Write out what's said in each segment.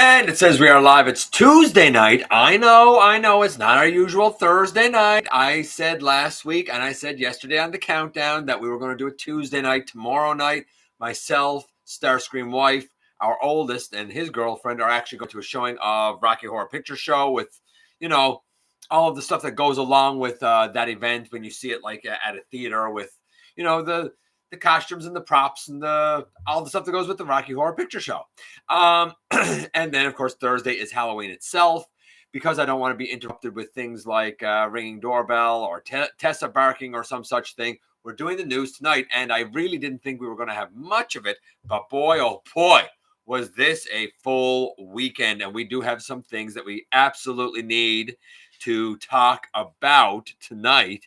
And it says we are live. It's Tuesday night. I know. It's not our usual Thursday night. I said last week and I said yesterday on the countdown that we were going to do it Tuesday night. Tomorrow night, myself, Starscream wife, our oldest, and his girlfriend are actually going to a showing of Rocky Horror Picture Show with, all of the stuff that goes along with that event when you see it like at a theater with, the costumes and the props and all the stuff that goes with the Rocky Horror Picture Show. And then, of course, Thursday is Halloween itself, because I don't want to be interrupted with things like ringing doorbell or Tessa barking or some such thing. We're doing the news tonight, and I really didn't think we were going to have much of it, but boy, oh boy, was this a full weekend, and we do have some things that we absolutely need to talk about tonight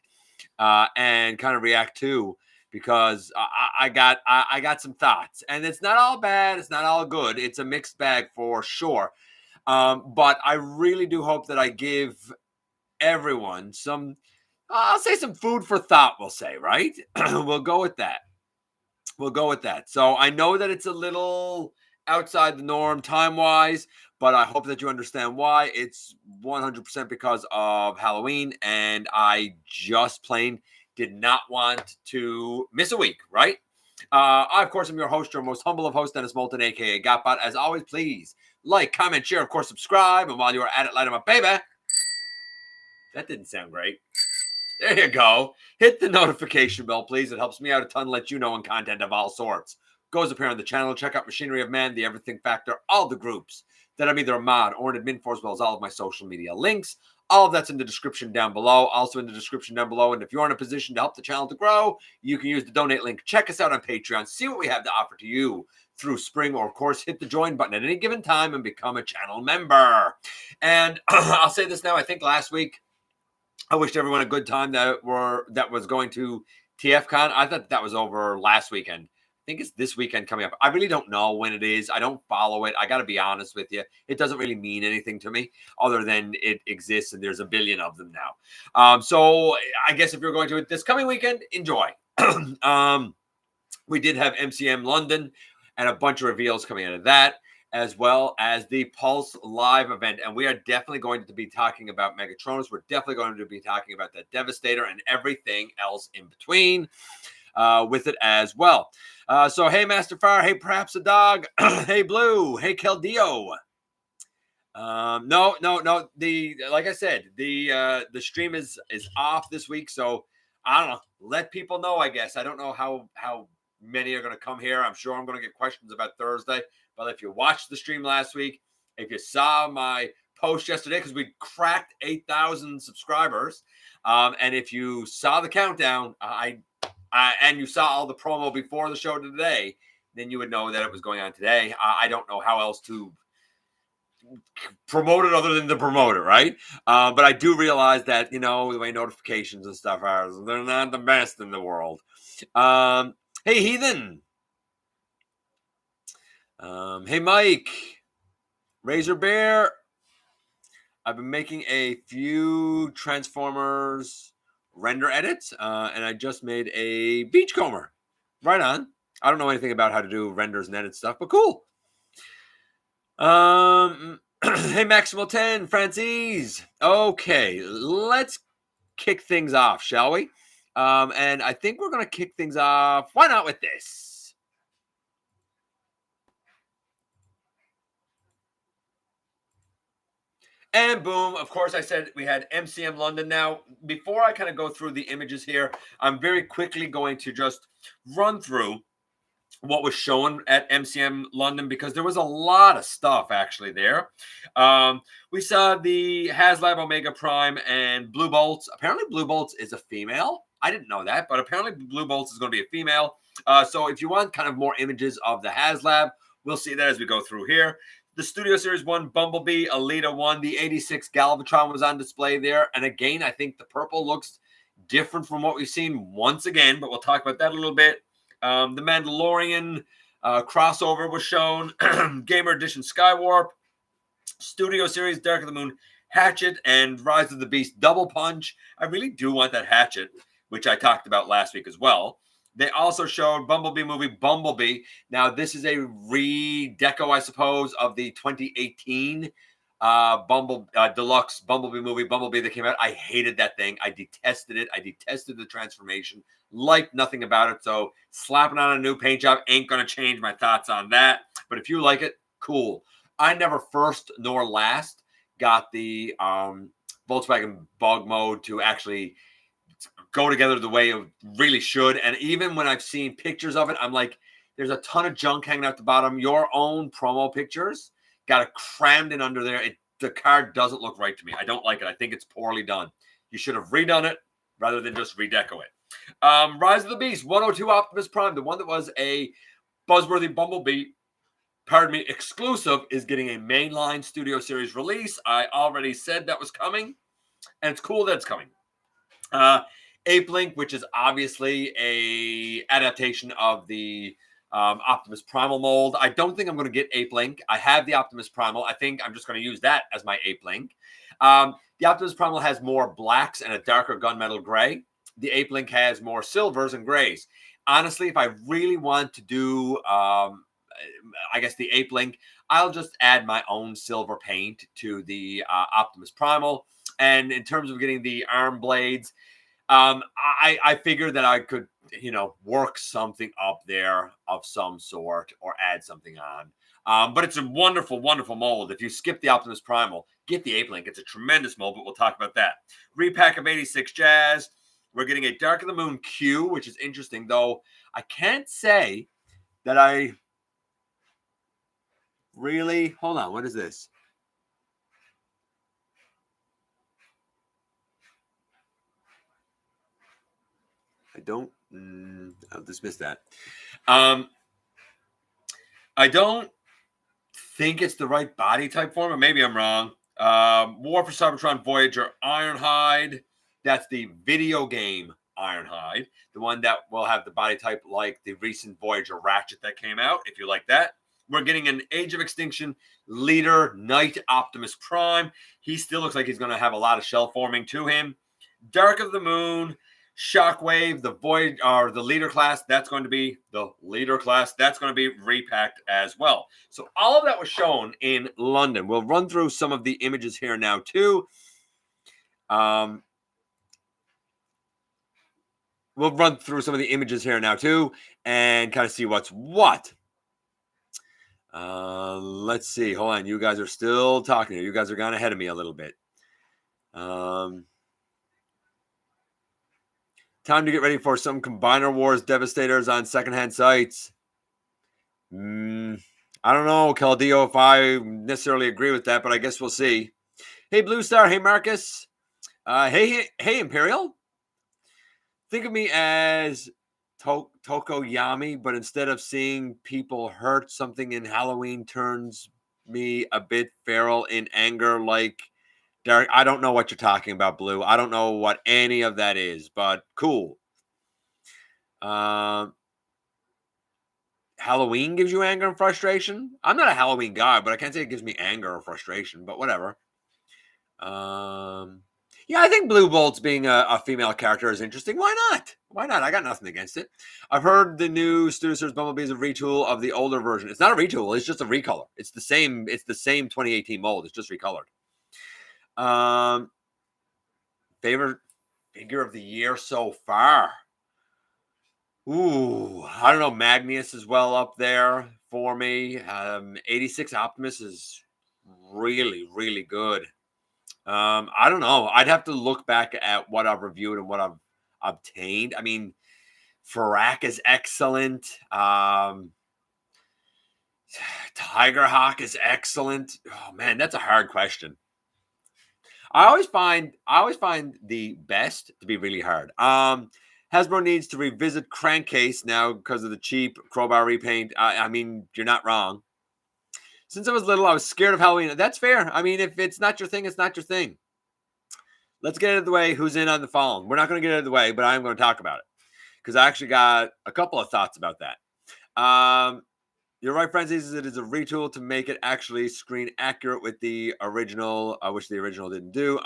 and kind of react to, because I got some thoughts, and it's not all bad, it's not all good, it's a mixed bag for sure. But I really do hope that I give everyone some, I'll say some food for thought, we'll say, right? We'll go with that. So I know that it's a little outside the norm time-wise, but I hope that you understand why. It's 100% because of Halloween, and I just plain did not want to miss a week, right? I, of course, am your host, your most humble of hosts, Dennis Moulton, a.k.a. GotBot. As always, please like, comment, share, of course, subscribe. And while you're at it, light them up, baby. That didn't sound great. There you go. Hit the notification bell, please. It helps me out a ton, let you know when content of all sorts goes up here on the channel. Check out Machinery of Man, The Everything Factor, all the groups that I'm either a mod or an admin for, as well as all of my social media links. All of that's in the description down below. Also in the description down below. And if you're in a position to help the channel to grow, you can use the donate link. Check us out on Patreon. See what we have to offer to you through Spring, or of course, hit the join button at any given time and become a channel member. And I'll say this now. I think last week I wished everyone a good time that was going to TFCon. I thought that was over last weekend. I think it's this weekend coming up. I really don't know when it is. I don't follow it. I got to be honest with you. It doesn't really mean anything to me other than it exists, and there's a billion of them now. So I guess if you're going to it this coming weekend, enjoy. We did have MCM London and a bunch of reveals coming out of that, as well as the Pulse Live event. And we are definitely going to be talking about Megatronus. We're definitely going to be talking about that Devastator and everything else in between with it as well. So, hey, Master Fire. Hey, perhaps a dog. Hey, Blue. Hey, Keldeo. No. Like I said, the stream is off this week. So, I don't know. Let people know, I guess. I don't know how many are going to come here. I'm sure I'm going to get questions about Thursday. But if you watched the stream last week, if you saw my post yesterday, because we cracked 8,000 subscribers, and if you saw the countdown, and you saw all the promo before the show today, then you would know that it was going on today. I don't know how else to promote it other than to promote it, right? But I do realize that, the way notifications and stuff are, they're not the best in the world. Hey, Heathen. Hey, Mike. Razor Bear. I've been making a few Transformers render edits, and I just made a Beachcomber. Right on. I don't know anything about how to do renders and edit stuff, but cool. Hey, Maximal 10, Francis. Okay, let's kick things off, shall we? And I think we're going to kick things off. Why not with this? And boom, of course, I said we had MCM London. Now, before I kind of go through the images here, I'm very quickly going to just run through what was shown at MCM London, because there was a lot of stuff actually there. We saw the HasLab Omega Prime and Blue Bolts. Apparently, Blue Bolts is a female. I didn't know that, but apparently Blue Bolts is going to be a female. So if you want kind of more images of the HasLab, we'll see that as we go through here. The Studio Series 1 Bumblebee, Alita 1, the 86 Galvatron was on display there. And again, I think the purple looks different from what we've seen once again, but we'll talk about that a little bit. The Mandalorian crossover was shown. Gamer Edition Skywarp, Studio Series Dark of the Moon Hatchet, and Rise of the Beast Double Punch. I really do want that Hatchet, which I talked about last week as well. They also showed Bumblebee movie Bumblebee. Now, this is a redeco, I suppose, of the 2018 deluxe Bumblebee movie Bumblebee that came out. I hated that thing. I detested it. I detested the transformation. Liked nothing about it. So slapping on a new paint job ain't going to change my thoughts on that. But if you like it, cool. I never first nor last got the Volkswagen Bug mode to actually go together the way it really should. And even when I've seen pictures of it, I'm like, there's a ton of junk hanging out the bottom. Your own promo pictures got it crammed in under there. The car doesn't look right to me. I don't like it. I think it's poorly done. You should have redone it rather than just redeco it. Rise of the Beast, 102 Optimus Prime, the one that was a buzzworthy Bumblebee, exclusive, is getting a mainline Studio Series release. I already said that was coming, and it's cool that it's coming. Apelinq, which is obviously a adaptation of the Optimus Primal mold. I don't think I'm going to get Apelinq. I have the Optimus Primal. I think I'm just going to use that as my Apelinq. The Optimus Primal has more blacks and a darker gunmetal gray. The Apelinq has more silvers and grays. Honestly, if I really want to do, I guess, the Apelinq, I'll just add my own silver paint to the Optimus Primal. And in terms of getting the arm blades, I figured that I could, work something up there of some sort or add something on. But it's a wonderful, wonderful mold. If you skip the Optimus Primal, get the Apelinq. It's a tremendous mold, but we'll talk about that. Repack of 86 Jazz. We're getting a Dark of the Moon Q, which is interesting, though I can't say that I really... Hold on, what is this? I don't... I'll dismiss that. I don't think it's the right body type for him, or maybe I'm wrong. War for Cybertron Voyager Ironhide. That's the video game Ironhide, the one that will have the body type like the recent Voyager Ratchet that came out, if you like that. We're getting an Age of Extinction Leader Knight Optimus Prime. He still looks like he's going to have a lot of shell forming to him. Dark of the Moon, Shockwave, the Void, or the Leader class, that's going to be the Leader class. That's going to be repacked as well. So all of that was shown in London. We'll run through some of the images here now too. We'll run through some of the images here now too and kind of see what's what. Let's see. Hold on. You guys are still talking here. You guys are going ahead of me a little bit. Time to get ready for some Combiner Wars Devastators on secondhand sites. I don't know, Caldeo, if I necessarily agree with that, but I guess we'll see. Hey, Blue Star. Hey, Marcus. Hey, Imperial. Think of me as Tokoyami, but instead of seeing people hurt, something in Halloween turns me a bit feral in anger, like Derek. I don't know what you're talking about, Blue. I don't know what any of that is, but cool. Halloween gives you anger and frustration? I'm not a Halloween guy, but I can't say it gives me anger or frustration, but whatever. Yeah, I think Blue Bolt's being a female character is interesting. Why not? Why not? I got nothing against it. I've heard the new Studio Series Bumblebee is a retool of the older version. It's not a retool. It's just a recolor. It's the same 2018 mold. It's just recolored. Favorite figure of the year so far? Ooh, I don't know. Magnius is well up there for me. 86 Optimus is really, really good. I don't know. I'd have to look back at what I've reviewed and what I've obtained. I mean, Farak is excellent. Tigerhawk is excellent. Oh man, that's a hard question. I always find the best to be really hard. Hasbro needs to revisit Crankcase now because of the cheap crowbar repaint. I mean, you're not wrong. Since I was little, I was scared of Halloween. That's fair. I mean, if it's not your thing, it's not your thing. Let's get out of the way. Who's in on the phone? We're not going to get out of the way, but I'm going to talk about it because I actually got a couple of thoughts about that. You're right, Frenzies. It is a retool to make it actually screen accurate with the original, which the original didn't do.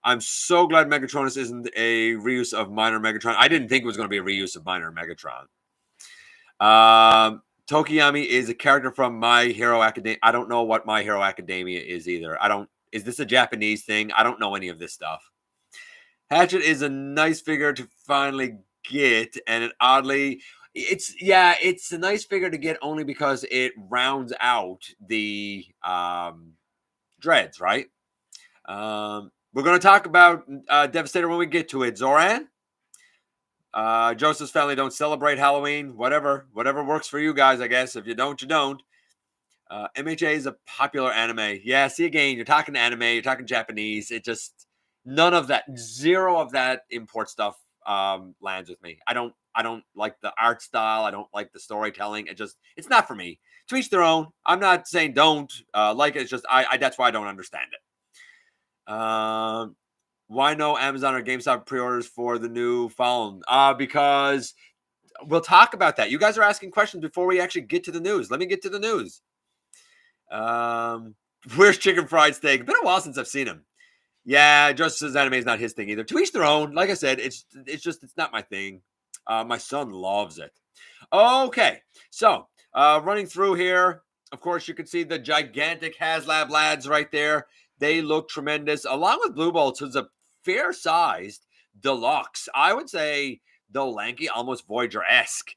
I'm so glad Megatronus isn't a reuse of Minor Megatron. I didn't think it was going to be a reuse of Minor Megatron. Tokiyami is a character from My Hero Academia. I don't know what My Hero Academia is either. Is this a Japanese thing? I don't know any of this stuff. Hatchet is a nice figure to finally get, and it's a nice figure to get only because it rounds out the dreads, right? We're going to talk about Devastator when we get to it. Zoran? Joseph's family don't celebrate Halloween. Whatever works for you guys, I guess. If you don't, you don't. MHA is a popular anime. Yeah, see again, you're talking anime, you're talking Japanese. It just none of that, zero of that import stuff lands with me. I don't like the art style. I don't like the storytelling. It's not for me. To each their own. I'm not saying don't like it. It's just I that's why I don't understand it. Why no Amazon or GameStop pre-orders for the new phone? Because we'll talk about that. You guys are asking questions before we actually get to the news. Let me get to the news. Where's Chicken Fried Steak? Been a while since I've seen him. Yeah, Justice's anime is not his thing either. To each their own. Like I said, it's not my thing. My son loves it. Okay, so running through here, of course, you can see the gigantic HasLab lads right there. They look tremendous, along with Blue Bolts, who's a fair-sized deluxe. I would say, though lanky, almost Voyager-esque.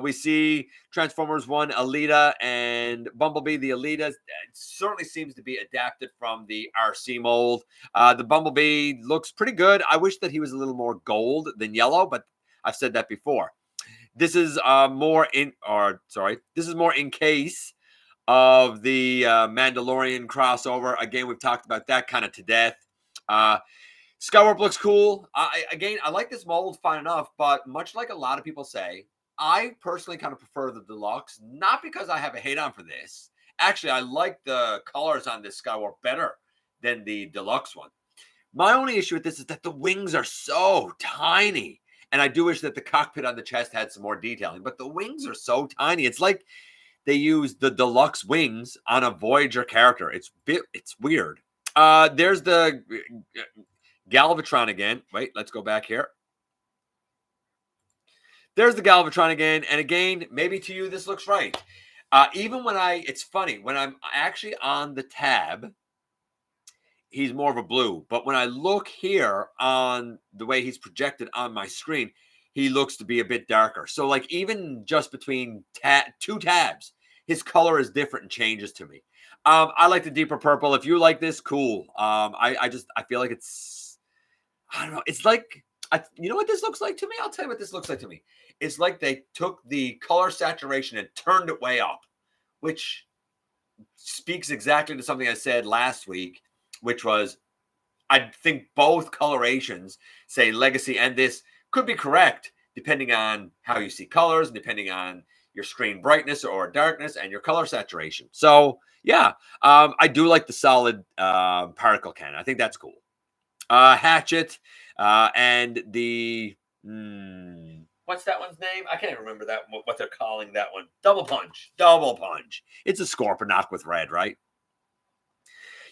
We see Transformers 1, Alita, and Bumblebee. The Alita certainly seems to be adapted from the RC mold. The Bumblebee looks pretty good. I wish that he was a little more gold than yellow, but I've said that before. This is more in case of the Mandalorian crossover. Again, we've talked about that kind of to death. Skywarp looks cool. I like this mold fine enough, but much like a lot of people say, I personally kind of prefer the deluxe, not because I have a hate on for this. Actually, I like the colors on this Skywarp better than the deluxe one. My only issue with this is that the wings are so tiny. And I do wish that the cockpit on the chest had some more detailing, but the wings are so tiny. It's like they used the deluxe wings on a Voyager character. It's weird. There's the Galvatron again. Wait, let's go back here. There's the Galvatron again. And again, maybe to you, this looks right. Even when it's funny, when I'm actually on the tab, he's more of a blue. But when I look here on the way he's projected on my screen, he looks to be a bit darker. So like even just between two tabs, his color is different and changes to me. I like the deeper purple. If you like this, cool. I feel like I don't know. It's like, you know what this looks like to me? I'll tell you what this looks like to me. It's like they took the color saturation and turned it way up, which speaks exactly to something I said last week, which was I think both colorations, say Legacy and this, could be correct depending on how you see colors, depending on your screen brightness or darkness and your color saturation. So yeah, I do like the solid particle cannon. I think that's cool. Hatchet and the what's that one's name? I can't remember that what they're calling that one. Double punch. It's a Scorponok with red, right?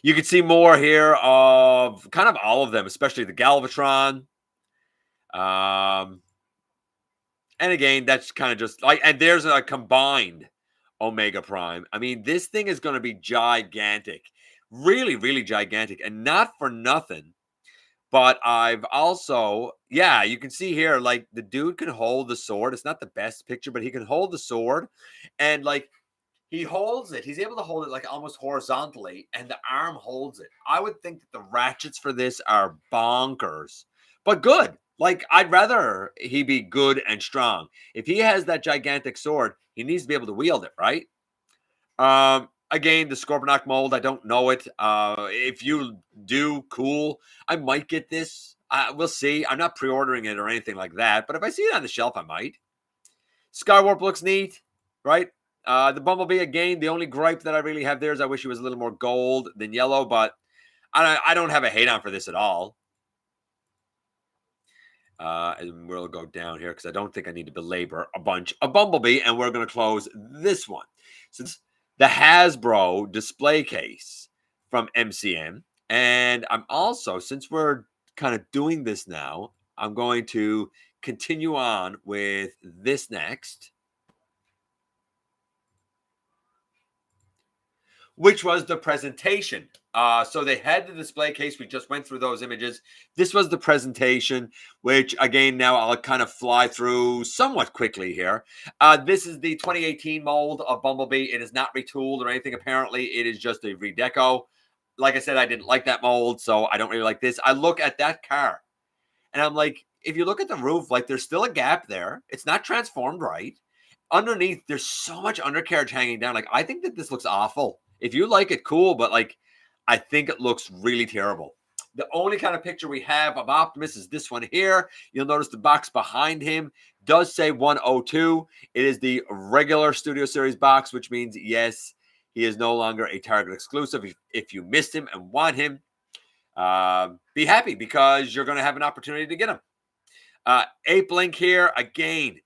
You can see more here of kind of all of them, especially the Galvatron. And again, that's kind of just like, and there's a combined Omega Prime. I mean, this thing is going to be gigantic, really, really gigantic, and not for nothing. But I've also, yeah, you can see here, like the dude can hold the sword. It's not the best picture, but he can hold the sword, and like he holds it. He's able to hold it like almost horizontally, and the arm holds it. I would think that the ratchets for this are bonkers, but good. Like, I'd rather he be good and strong. If he has that gigantic sword, he needs to be able to wield it, right? Again, the Scorponok mold, I don't know it. If you do, cool. I might get this. We'll see. I'm not pre-ordering it or anything like that, but if I see it on the shelf, I might. Skywarp looks neat, right? The Bumblebee, again, the only gripe that I really have there is I wish it was a little more gold than yellow, but I don't have a hate on for this at all. And we'll go down here because I don't think I need to belabor a bunch of Bumblebee, and we're going to close this one. Since the Hasbro display case from MCM, And I'm also, since we're kind of doing this now, I'm going to continue on with this next, which was the presentation. So they had the display case. We just went through those images. This was the presentation, which again, now I'll kind of fly through somewhat quickly here. This is the 2018 mold of Bumblebee. It is not retooled or anything. Apparently, it is just a redeco. Like I said, I didn't like that mold, so I don't really like this. I look at that car, and I'm like, if you look at the roof, like there's still a gap there. It's not transformed right. Underneath, there's so much undercarriage hanging down. Like, I think that this looks awful. If you like it, cool, but like, I think it looks really terrible. The only kind of picture we have of Optimus is this one here. You'll notice the box behind him does say 102. It is the regular Studio Series box, which means, yes, he is no longer a Target exclusive. If you missed him and want him, be happy because you're going to have an opportunity to get him. Apelinq here, again,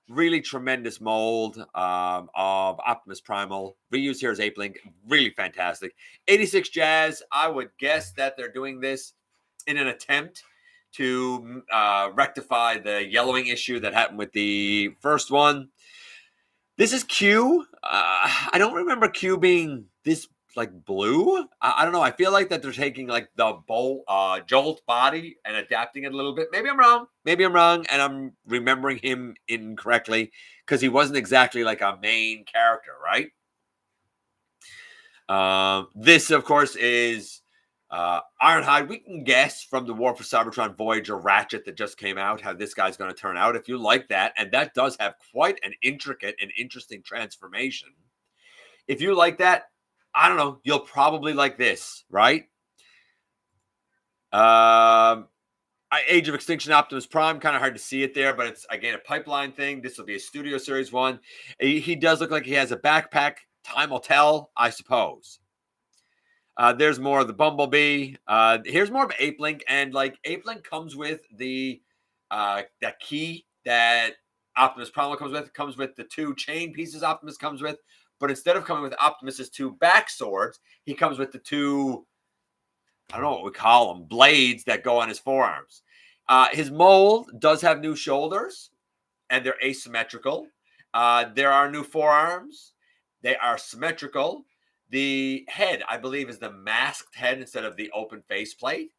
really tremendous mold of Optimus Primal. Reuse here is Apelinq, really fantastic. 86 Jazz, I would guess that they're doing this in an attempt to rectify the yellowing issue that happened with the first one. This is Q. I don't remember Q being this like blue. I don't know. I feel like that they're taking like the Jolt body and adapting it a little bit. Maybe I'm wrong. Maybe I'm wrong, and I'm remembering him incorrectly because he wasn't exactly like a main character, right? This, of course, is Ironhide. We can guess from the War for Cybertron Voyager Ratchet that just came out how this guy's going to turn out. If you like that, and that does have quite an intricate and interesting transformation. If you like that, I don't know, you'll probably like this, right? Age of Extinction Optimus Prime, kind of hard to see it there, but it's, again, a pipeline thing. This will be a Studio Series one. He does look like he has a backpack. Time will tell, I suppose. There's more of the Bumblebee. Here's more of Apelinq, and like Apelinq comes with the that key that Optimus Prime comes with. It comes with the two chain pieces Optimus comes with, but instead of coming with Optimus's two back swords, he comes with the two, I don't know what we call them, blades that go on his forearms. His mold does have new shoulders, and they're asymmetrical. There are new forearms. They are symmetrical. The head, I believe, is the masked head instead of the open faceplate.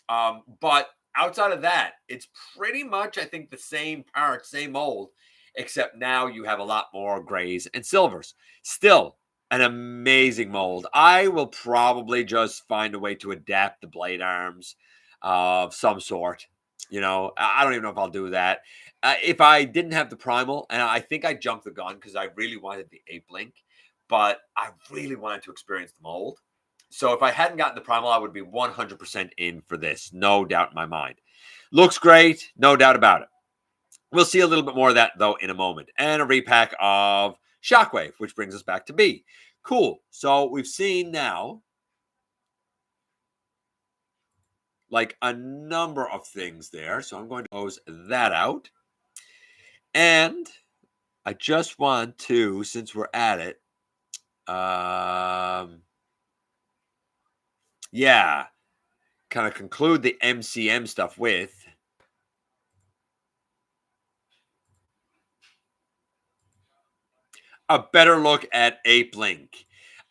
But outside of that, it's pretty much, I think, the same part, same mold, except now you have a lot more grays and silvers. Still, an amazing mold. I will probably just find a way to adapt the blade arms of some sort. You know, I don't even know if I'll do that. If I didn't have the Primal, and I think I jumped the gun because I really wanted the Apelinq, but I really wanted to experience the mold. So if I hadn't gotten the Primal, I would be 100% in for this. No doubt in my mind. Looks great. No doubt about it. We'll see a little bit more of that, though, in a moment. And a repack of Shockwave, which brings us back to B. Cool. So we've seen now like a number of things there. So I'm going to close that out. And I just want to, since we're at it, yeah, kind of conclude the MCM stuff with a better look at Apelinq.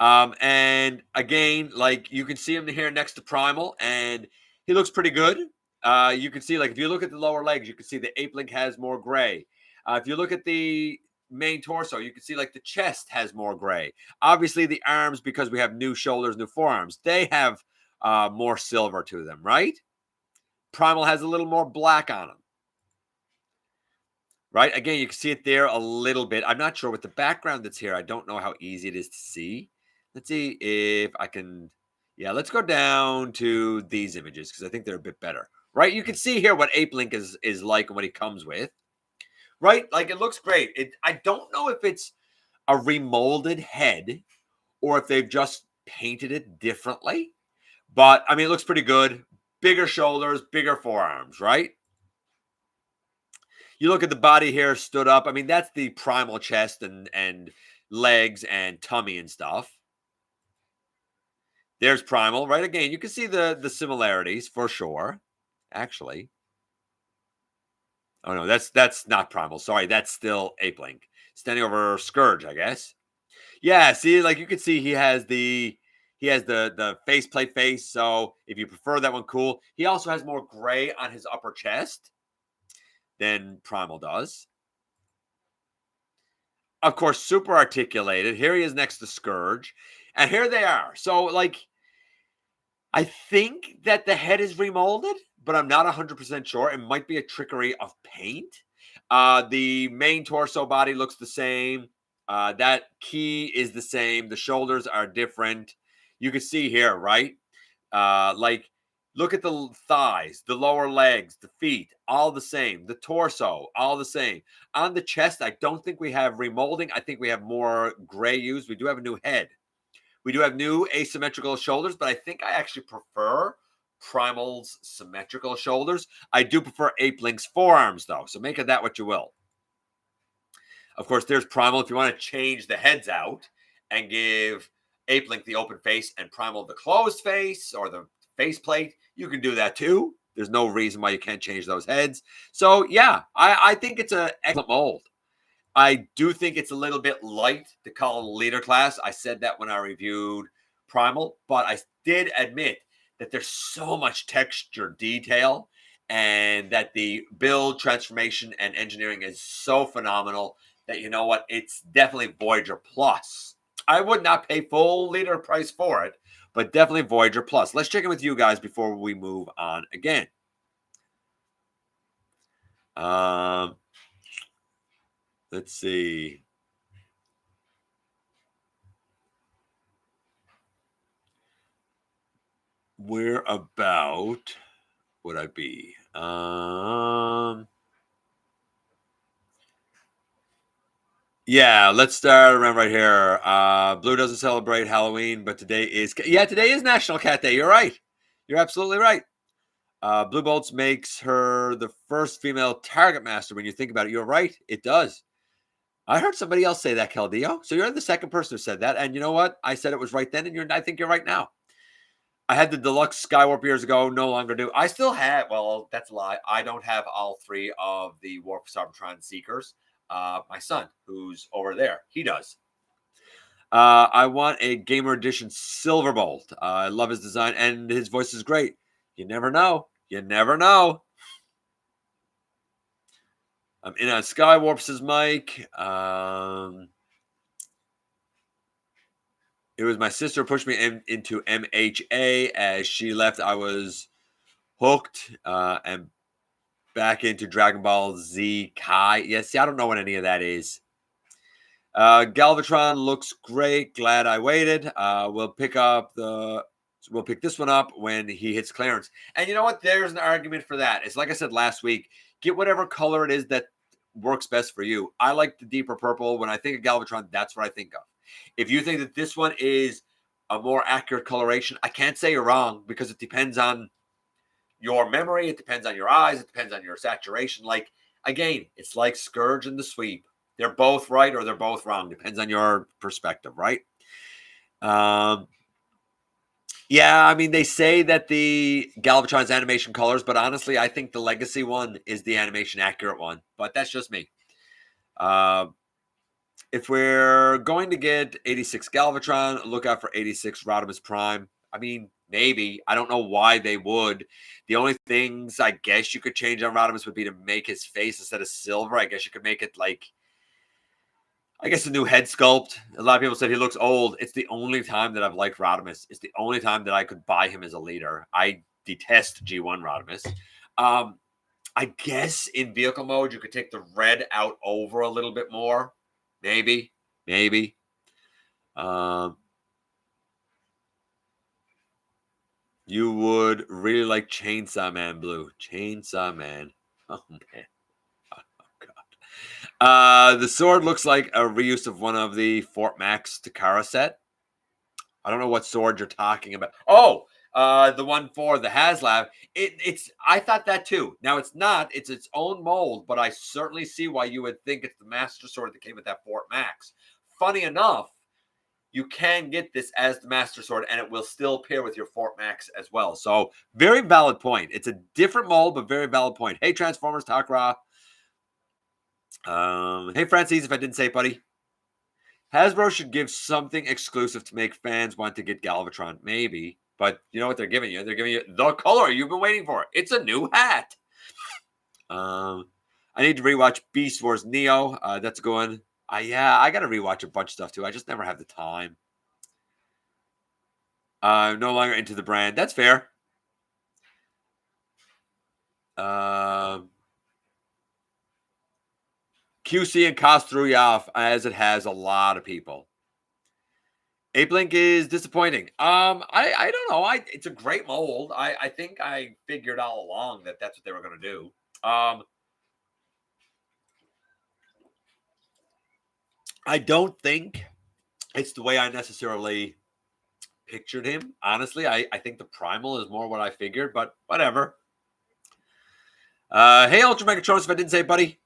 And again, like you can see him here next to Primal, and he looks pretty good. You can see, like, if you look at the lower legs, you can see the Apelinq has more gray. If you look at the main torso, you can see like the chest has more gray. Obviously, the arms, because we have new shoulders, new forearms, they have more silver to them, right? Primal has a little more black on them. Right? Again, you can see it there a little bit. I'm not sure with the background that's here. I don't know how easy it is to see. Let's see if I can. Yeah, let's go down to these images because I think they're a bit better. Right? You can see here what Apelinq is like and what he comes with. Right? Like, it looks great. I don't know if it's a remolded head or if they've just painted it differently. But, I mean, it looks pretty good. Bigger shoulders, bigger forearms, right? You look at the body here stood up. I mean, that's the Primal chest and legs and tummy and stuff. There's Primal, right? Again, you can see the similarities for sure. Actually, oh no, that's not Primal. Sorry, that's still Apelinq. Standing over Scourge, I guess. Yeah, see, like you can see he has the faceplate face. So if you prefer that one, cool. He also has more gray on his upper chest than Primal does. Of course, super articulated. Here he is next to Scourge. And here they are. So, like, I think that the head is remolded, but I'm not 100% sure. It might be a trickery of paint. The main torso body looks the same. That key is the same. The shoulders are different. You can see here, right? Like, look at the thighs, the lower legs, the feet, all the same. The torso, all the same. On the chest, I don't think we have remolding. I think we have more gray used. We do have a new head. We do have new asymmetrical shoulders, but I think I actually prefer Primal's symmetrical shoulders. I do prefer Apelinq's forearms, though, so make of that what you will. Of course, there's Primal. If you want to change the heads out and give Apelinq the open face and Primal the closed face or the faceplate, you can do that too. There's no reason why you can't change those heads. So, yeah, I think it's an excellent mold. I do think it's a little bit light to call it a leader class. I said that when I reviewed Primal, but I did admit that there's so much texture detail and that the build, transformation, and engineering is so phenomenal that, you know what, it's definitely Voyager Plus. I would not pay full leader price for it, but definitely Voyager Plus. Let's check in with you guys before we move on again. Let's see. Where about would I be? Yeah, let's start around right here. Blue doesn't celebrate Halloween, but today is National Cat Day. You're right. You're absolutely right. Blue Bolts makes her the first female target master. When you think about it, you're right. It does. I heard somebody else say that, Caldillo. So you're the second person who said that. And you know what? I said it was right then, and I think you're right now. I had the deluxe Skywarp years ago. No longer do. I still have. Well, that's a lie. I don't have all three of the Warp Cybertron Seekers. My son, who's over there, he does. I want a Gamer Edition Silverbolt. I love his design, and his voice is great. You never know. You never know. I'm in on Skywarp, says Mike. It was my sister pushed me into MHA. As she left, I was hooked and back into Dragon Ball Z Kai. Yeah, see, I don't know what any of that is. Galvatron looks great. Glad I waited. We'll pick this one up when he hits clearance. And you know what? There's an argument for that. It's like I said last week. Get whatever color it is that works best for you. I like the deeper purple. When I think of Galvatron, that's what I think of. If you think that this one is a more accurate coloration, I can't say you're wrong because it depends on your memory. It depends on your eyes. It depends on your saturation. Like, again, it's like Scourge and the Sweep. They're both right or they're both wrong. Depends on your perspective, right? Yeah, I mean, they say that the Galvatron's animation colors, but honestly, I think the Legacy one is the animation accurate one. But that's just me. If we're going to get 86 Galvatron, look out for 86 Rodimus Prime. I mean, maybe. I don't know why they would. The only things I guess you could change on Rodimus would be to make his face instead of silver. I guess you could make it like, I guess, a new head sculpt. A lot of people said he looks old. It's the only time that I've liked Rodimus. It's the only time that I could buy him as a leader. I detest G1 Rodimus. I guess in vehicle mode, you could take the red out over a little bit more. Maybe. You would really like Chainsaw Man Blue. Chainsaw Man. Oh, man. Oh, God. The sword looks like a reuse of one of the Fort Max Takara set. I don't know what sword you're talking about. Oh, the one for the HasLab. It's. I thought that too. Now it's not. It's its own mold, but I certainly see why you would think it's the Master Sword that came with that Fort Max. Funny enough, you can get this as the Master Sword, and it will still pair with your Fort Max as well. So, very valid point. It's a different mold, but very valid point. Hey, Transformers, Takara. Hey, Francis, if I didn't say it, buddy. Hasbro should give something exclusive to make fans want to get Galvatron. Maybe. But you know what they're giving you? They're giving you the color you've been waiting for. It's a new hat. I need to rewatch Beast Wars Neo. That's going. Yeah, I got to rewatch a bunch of stuff too. I just never have the time. No longer into the brand. That's fair. QC and cost threw you off, as it has a lot of people. Apelinq is disappointing. I don't know. It's a great mold. I think I figured all along that that's what they were going to do. I don't think it's the way I necessarily pictured him. Honestly, I think the Primal is more what I figured, but whatever. Hey, Ultra Megatronus, if I didn't say, buddy.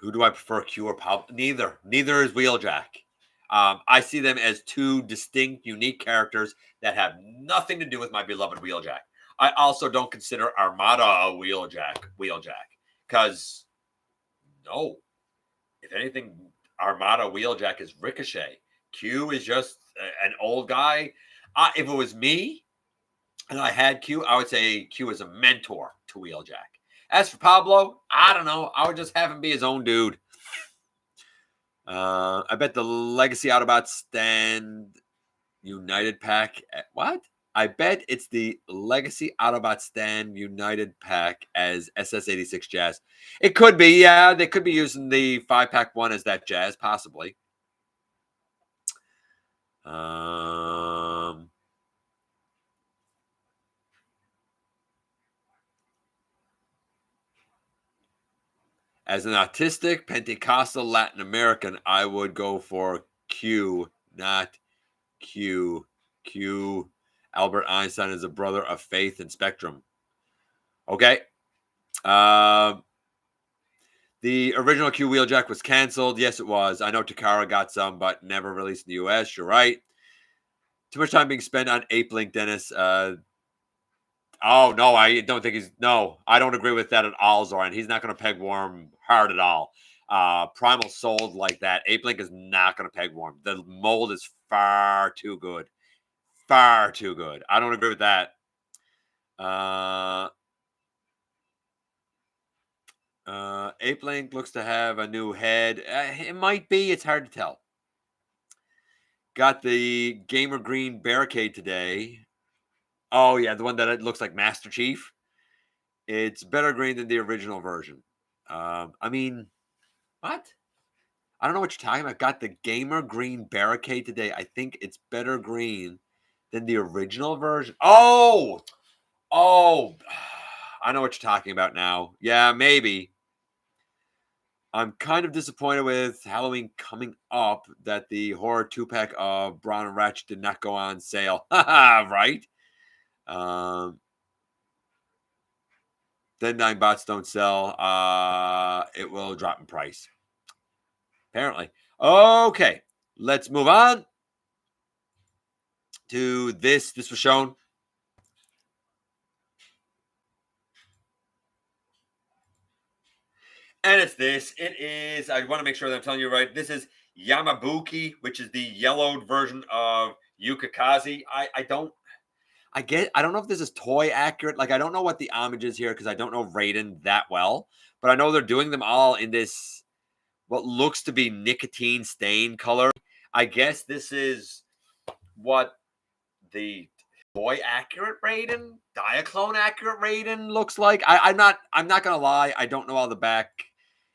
Who do I prefer, Q or Pop? Neither. Neither is Wheeljack. I see them as two distinct, unique characters that have nothing to do with my beloved Wheeljack. I also don't consider Armada a Wheeljack, because no. If anything, Armada Wheeljack is Ricochet. Q is just an old guy. If it was me and I had Q, I would say Q is a mentor to Wheeljack. As for Pablo, I don't know. I would just have him be his own dude. I bet the Legacy Autobot Stand United pack. What? I bet it's the Legacy Autobot Stand United pack as SS86 Jazz. It could be, yeah. They could be using the 5-pack one as that Jazz, possibly. As an autistic Pentecostal Latin American, I would go for Q, not Q. Q. Albert Einstein is a brother of faith and spectrum. Okay. The original Q Wheeljack was canceled. Yes, it was. I know Takara got some, but never released in the US. You're right. Too much time being spent on Apelinq, Dennis. Oh, no, I don't think he's... No, I don't agree with that at all, Zoran. He's not going to peg warm hard at all. Primal sold like that. Apelinq is not going to peg warm. The mold is far too good. Far too good. I don't agree with that. Apelinq looks to have a new head. It might be. It's hard to tell. Got the Gamer Green Barricade today. Oh, yeah, the one that looks like Master Chief. It's better green than the original version. I mean, what? I don't know what you're talking about. Got the Gamer Green Barricade today. I think it's better green than the original version. Oh, I know what you're talking about now. Yeah, maybe. I'm kind of disappointed with Halloween coming up that the horror 2-pack of Brawn and Ratchet did not go on sale. Right? Then 9 bots don't sell. It will drop in price. Apparently. Okay. Let's move on to this. This was shown. And it's this. It is, I want to make sure that I'm telling you right. This is Yamabuki, which is the yellowed version of Yukikaze. I don't know if this is toy accurate. Like, I don't know what the homage is here because I don't know Raiden that well. But I know they're doing them all in this, what looks to be nicotine stain color. I guess this is what the toy accurate Raiden, Diaclone accurate Raiden looks like. I'm not gonna lie, I don't know all the back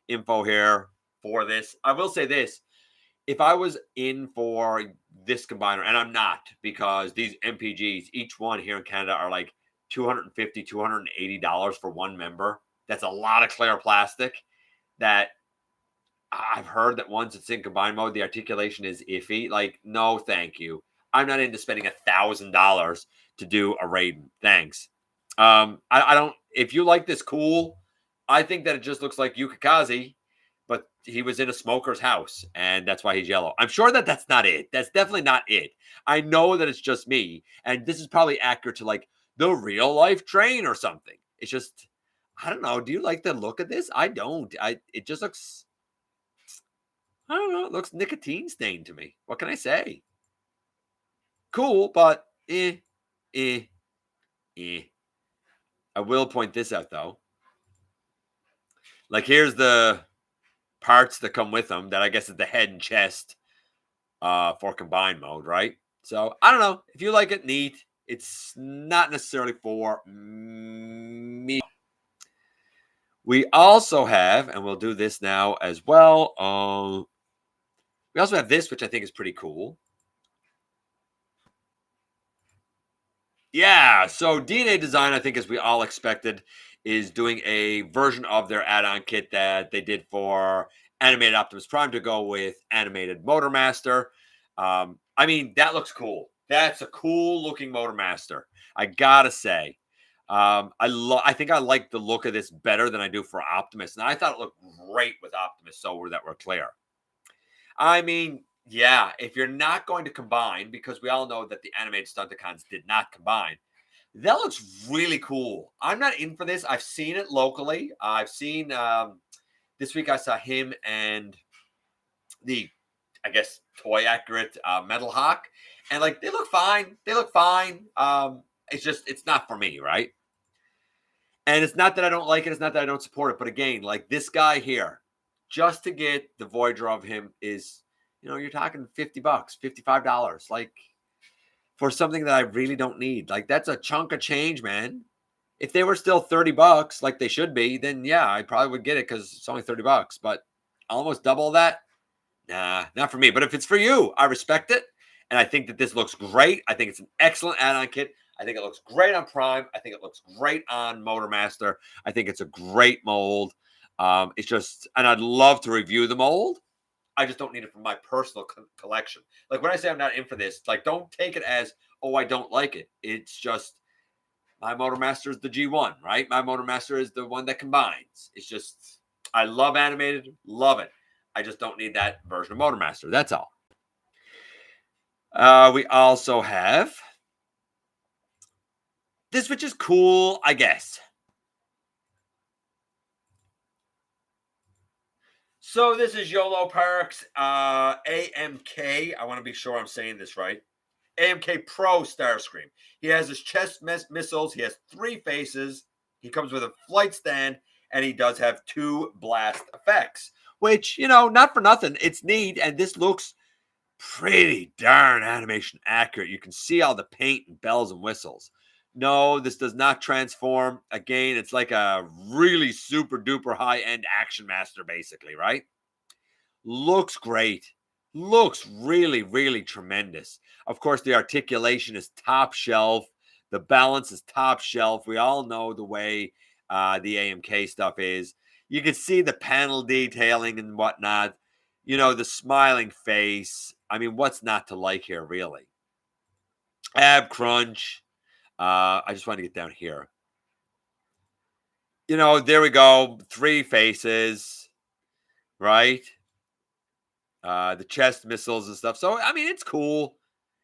info here for this. I will say this: if I was in for this combiner, and I'm not, because these MPGs, each one here in Canada are like $250, $280 for one member. That's a lot of clear plastic. That I've heard that once it's in combine mode, the articulation is iffy. Like, no, thank you. I'm not into spending $1,000 to do a Raiden. Thanks. I don't. If you like this, cool. I think that it just looks like Yukikaze. but he was in a smoker's house, and that's why he's yellow. I'm sure that that's not it. That's definitely not it. I know that it's just me, and this is probably accurate to like the real life train or something. It's just, I don't know. Do you like the look of this? I don't. It just looks, I don't know. It looks nicotine stained to me. What can I say? Cool, but eh, eh. I will point this out though. Like here's the parts that come with them. That I guess is the head and chest for combined mode, right? So I don't know if you like it. Neat. It's not necessarily for me. We also have, and we'll do this now as well. We also have this, which I think is pretty cool. Yeah, so DNA Design, I think, as we all expected, is doing a version of their add-on kit that they did for Animated Optimus Prime to go with Animated Motor Master. I mean, that looks cool. That's a cool looking Motor Master. I gotta say, I think I like the look of this better than I do for Optimus, and I thought it looked great with Optimus. So that we're clear. I mean, yeah, if you're not going to combine, because we all know that the animated Stunticons did not combine, that looks really cool. I'm not in for this. I've seen it locally. I've seen this week I saw him and the, I guess, toy accurate Metal Hawk, and like they look fine. They look fine. It's just it's not for me, right? And it's not that I don't like it. It's not that I don't support it. But again, like this guy here, just to get the Voyager of him is, you're talking $50, $55. Like for something that I really don't need. Like that's a chunk of change, man. If they were still $30, like they should be, then yeah, I probably would get it because it's only $30. But almost double that, nah, not for me. But if it's for you, I respect it. And I think that this looks great. I think it's an excellent add-on kit. I think it looks great on Prime. I think it looks great on Motormaster. I think it's a great mold. It's just, and I'd love to review the mold. I just don't need it for my personal collection. Like when I say I'm not in for this, like don't take it as, oh, I don't like it. It's just my Motormaster is the G1, right? My Motormaster is the one that combines. It's just, I love animated, love it. I just don't need that version of Motormaster. That's all. We also have this, which is cool, I guess. So this is YOLO Parks, AMK. I want to be sure I'm saying this right. AMK Pro Starscream. He has his chest missiles. He has 3 faces. He comes with a flight stand, and he does have 2 blast effects, which, not for nothing. It's neat, and this looks pretty darn animation accurate. You can see all the paint and bells and whistles. No, this does not transform. Again, it's like a really super duper high end action master, basically, right? Looks great. Looks really, really tremendous. Of course, the articulation is top shelf. The balance is top shelf. We all know the way the AMK stuff is. You can see the panel detailing and whatnot. The smiling face. I mean, what's not to like here, really? Ab crunch. I just want to get down here. There we go. 3 faces, right? The chest missiles and stuff. So, I mean, it's cool.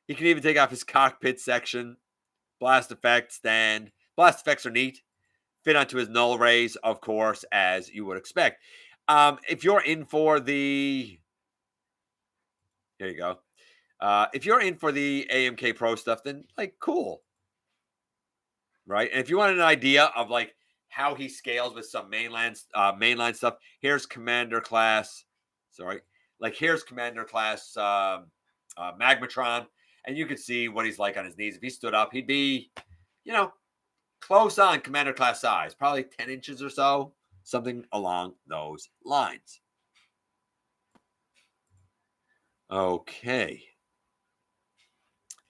He can even take off his cockpit section. Blast effect stand. Blast effects are neat. Fit onto his null rays, of course, as you would expect. If you're in for the... There you go. If you're in for the AMK Pro stuff, then, like, cool. Right? And if you want an idea of, like, how he scales with some mainline stuff, here's Commander class. Sorry. Like, here's Commander class Magmatron. And you can see what he's like on his knees. If he stood up, he'd be, close on Commander class size. Probably 10 inches or so. Something along those lines. Okay.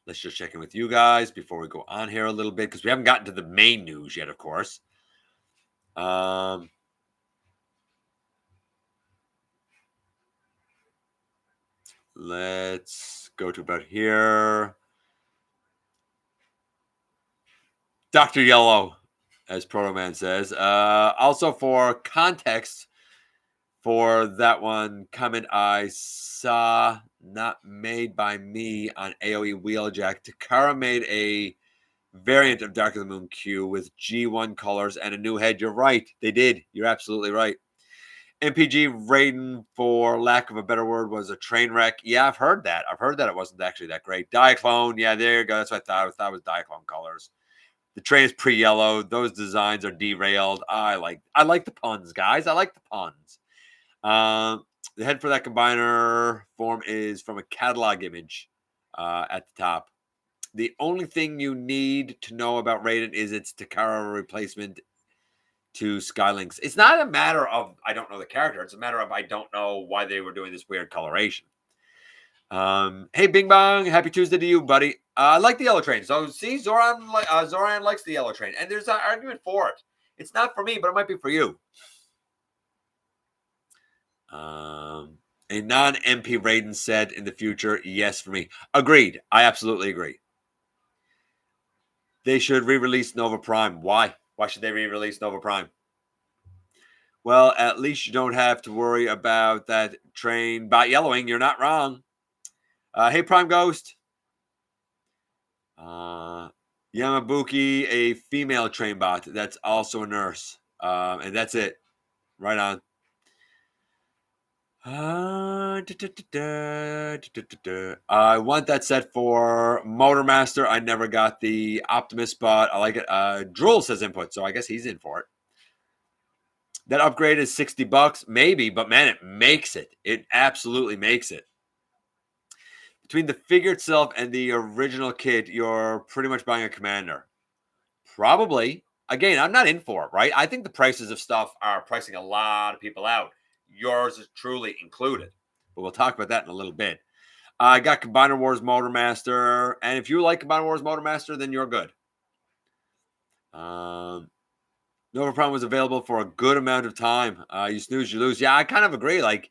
Let's just check in with you guys before we go on here a little bit, because we haven't gotten to the main news yet, of course. Let's go to about here. Dr. Yellow, as Proto Man says. Also, for context, for that one comment I saw, not made by me on AoE Wheeljack. Takara made a variant of Dark of the Moon Q with G1 colors and a new head. You're right. They did. You're absolutely right. MPG Raiden, for lack of a better word, was a train wreck. Yeah, I've heard that. I've heard that it wasn't actually that great. Diaclone, yeah, there you go. That's what I thought it was Diaclone colors. The train is pre-yellow. Those designs are derailed. I like the puns, guys. I like the puns. The head for that combiner form is from a catalog image at the top. The only thing you need to know about Raiden is its Takara replacement to Skylinks. It's not a matter of I don't know the character. It's a matter of I don't know why they were doing this weird coloration. Hey, Bing Bong, happy Tuesday to you, buddy. I like the yellow train. So see, Zoran likes the yellow train, and there's an argument for it. It's not for me, but it might be for you. A non-MP Raiden said in the future, yes for me. Agreed. I absolutely agree. They should re-release Nova Prime. Why? Why should they re-release Nova Prime? Well, at least you don't have to worry about that train bot yellowing. You're not wrong. Hey, Prime Ghost. Yamabuki, a female train bot that's also a nurse. And that's it. Right on. I want that set for Motormaster. I never got the Optimus, but I like it. Drool says input, so I guess he's in for it. That upgrade is $60, maybe, but man, it makes it. It absolutely makes it. Between the figure itself and the original kit, you're pretty much buying a commander. Probably. Again, I'm not in for it, right? I think the prices of stuff are pricing a lot of people out. Yours is truly included. But we'll talk about that in a little bit. I got Combiner Wars Motormaster. And if you like Combiner Wars Motormaster, then you're good. Nova Prime was available for a good amount of time. You snooze, you lose. Yeah, I kind of agree. Like,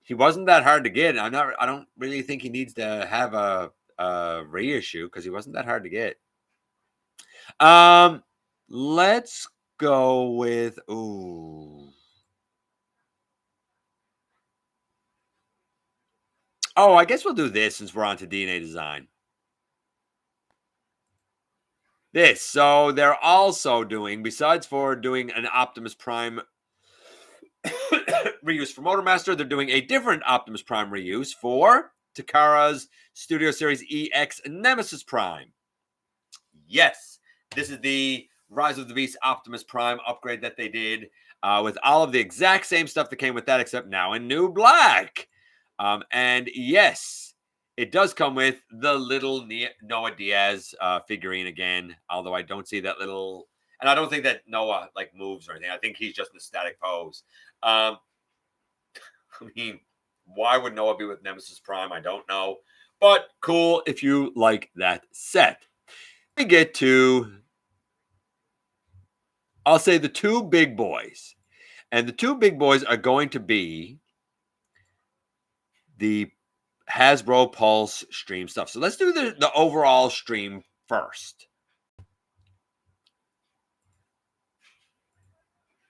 he wasn't that hard to get. I don't really think he needs to have a reissue because he wasn't that hard to get. Let's go with Oh, I guess we'll do this since we're on to DNA design. This. So they're also doing, besides for doing an Optimus Prime reuse for Motormaster, they're doing a different Optimus Prime reuse for Takara's Studio Series EX Nemesis Prime. Yes, this is the Rise of the Beast Optimus Prime upgrade that they did with all of the exact same stuff that came with that, except now in new black. And yes, it does come with the little Noah Diaz figurine again, although I don't see that little, and I don't think that Noah like moves or anything. I think he's just in a static pose. I mean, why would Noah be with Nemesis Prime? I don't know, but cool if you like that set. We get to, I'll say, the two big boys, and the two big boys are going to be the Hasbro Pulse stream stuff. So let's do the overall stream first.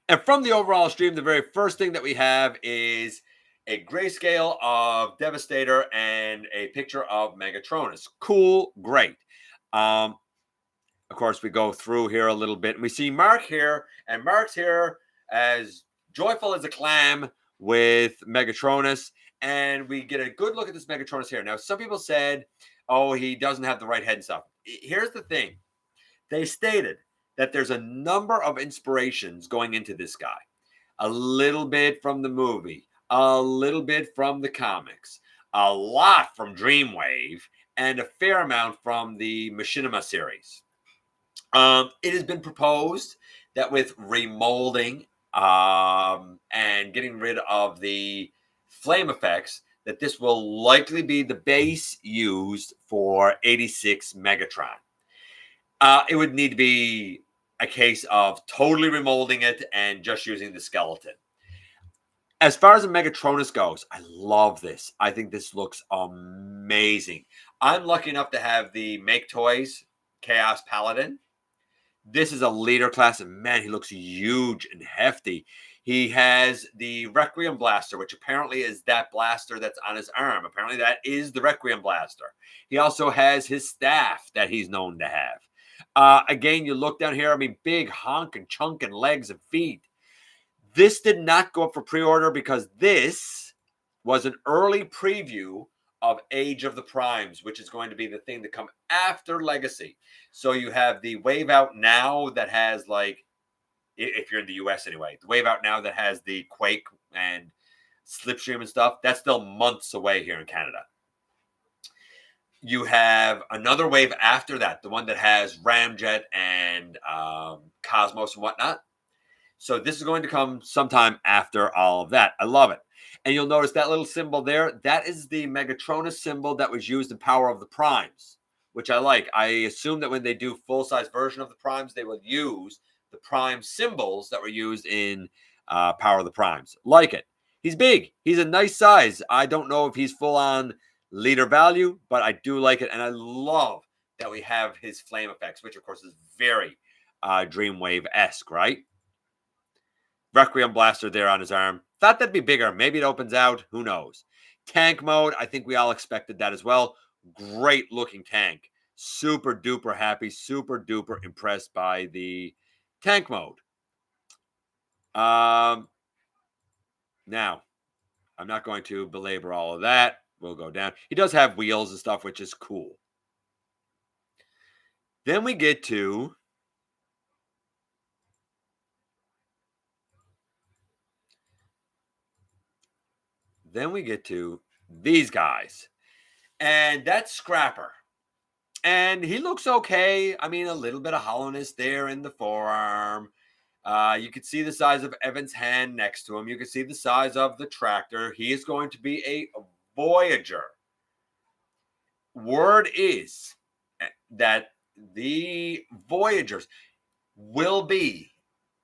And from the overall stream, the very first thing that we have is a grayscale of Devastator and a picture of Megatronus. Cool, great. Of course, we go through here a little bit, and we see Mark here, and Mark's here as joyful as a clam with Megatronus. And we get a good look at this Megatronus here. Now, some people said, oh, he doesn't have the right head and stuff. Here's the thing. They stated that there's a number of inspirations going into this guy. A little bit from the movie, a little bit from the comics, a lot from Dreamwave, and a fair amount from the Machinima series. It has been proposed that with remolding and getting rid of the flame effects, that this will likely be the base used for 86 Megatron. It would need to be a case of totally remolding it and just using the skeleton. As far as the Megatronus goes, I love this. I think this looks amazing. I'm lucky enough to have the Make Toys Chaos Paladin. This is a leader class, and man, he looks huge and hefty. He has the Requiem Blaster, which apparently is that blaster that's on his arm. Apparently that is the Requiem Blaster. He also has his staff that he's known to have. Again, you look down here, I mean, big honking, chunking legs and feet. This did not go up for pre-order because this was an early preview of Age of the Primes, which is going to be the thing to come after Legacy. So you have the Wave Out Now that has, like, if you're in the US anyway, the Wave Out Now that has the Quake and Slipstream and stuff, that's still months away here in Canada. You have another wave after that, the one that has Ramjet and Cosmos and whatnot. So this is going to come sometime after all of that. I love it. And you'll notice that little symbol there, that is the Megatronus symbol that was used in Power of the Primes, which I like. I assume that when they do full-size version of the Primes, they will use the Prime symbols that were used in Power of the Primes. Like it. He's big. He's a nice size. I don't know if he's full-on leader value, but I do like it. And I love that we have his flame effects, which, of course, is very Dreamwave-esque, right? Requiem Blaster there on his arm. Thought that'd be bigger. Maybe it opens out. Who knows? Tank mode. I think we all expected that as well. Great looking tank. Super duper happy. Super duper impressed by the tank mode. Now, I'm not going to belabor all of that. We'll go down. He does have wheels and stuff, which is cool. Then we get to these guys. And that's Scrapper. And he looks okay. I mean, a little bit of hollowness there in the forearm. You can see the size of Evan's hand next to him. You can see the size of the tractor. He is going to be a Voyager. Word is that the Voyagers will be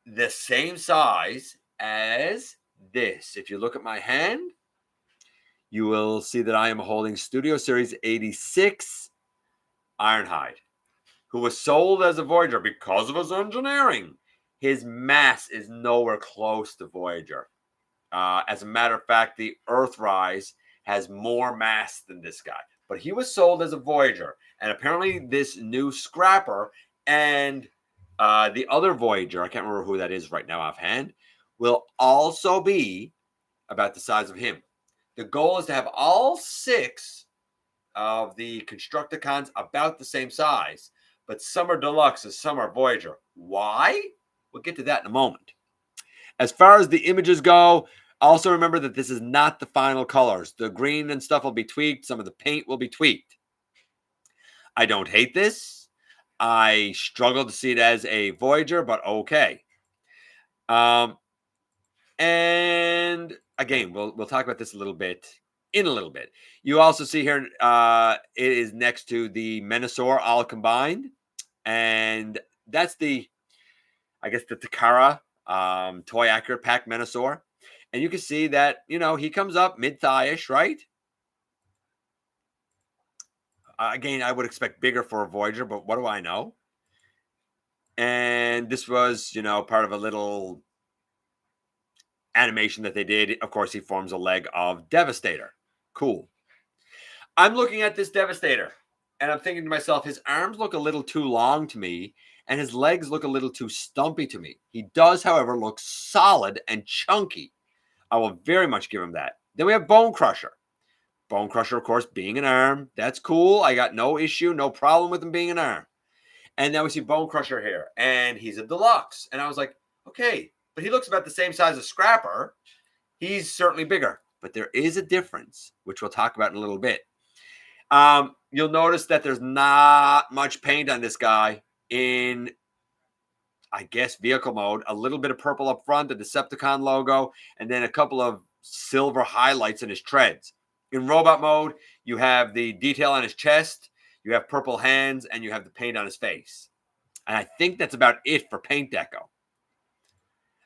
the same size as this. If you look at my hand, you will see that I am holding Studio Series 86 Ironhide, who was sold as a Voyager because of his engineering. His mass is nowhere close to Voyager. As a matter of fact, the Earthrise has more mass than this guy. But he was sold as a Voyager. And apparently this new Scrapper and the other Voyager, I can't remember who that is right now offhand, will also be about the size of him. The goal is to have all 6 of the Constructicons about the same size, but some are Deluxe and some are Voyager. Why? We'll get to that in a moment. As far as the images go, also remember that this is not the final colors. The green and stuff will be tweaked. Some of the paint will be tweaked. I don't hate this. I struggle to see it as a Voyager, but okay. And again, we'll talk about this in a little bit. You also see here it is next to the Menasor all combined. And that's the Takara Toy Accurate Pack Menasor. And you can see that, he comes up mid-thigh-ish, right? Again, I would expect bigger for a Voyager, but what do I know? And this was, part of a little animation that they did. Of course, he forms a leg of Devastator. Cool. I'm looking at this Devastator, and I'm thinking to myself, his arms look a little too long to me, and his legs look a little too stumpy to me. He does, however, look solid and chunky. I will very much give him that. Then we have Bone Crusher. Bone Crusher, of course, being an arm. That's cool. I got no issue, no problem with him being an arm. And now we see Bone Crusher here, and he's a Deluxe. And I was like, okay, but he looks about the same size as Scrapper. He's certainly bigger, but there is a difference, which we'll talk about in a little bit. You'll notice that there's not much paint on this guy in, I guess, vehicle mode. A little bit of purple up front, the Decepticon logo, and then a couple of silver highlights in his treads. In robot mode, you have the detail on his chest, you have purple hands, and you have the paint on his face. And I think that's about it for paint deco.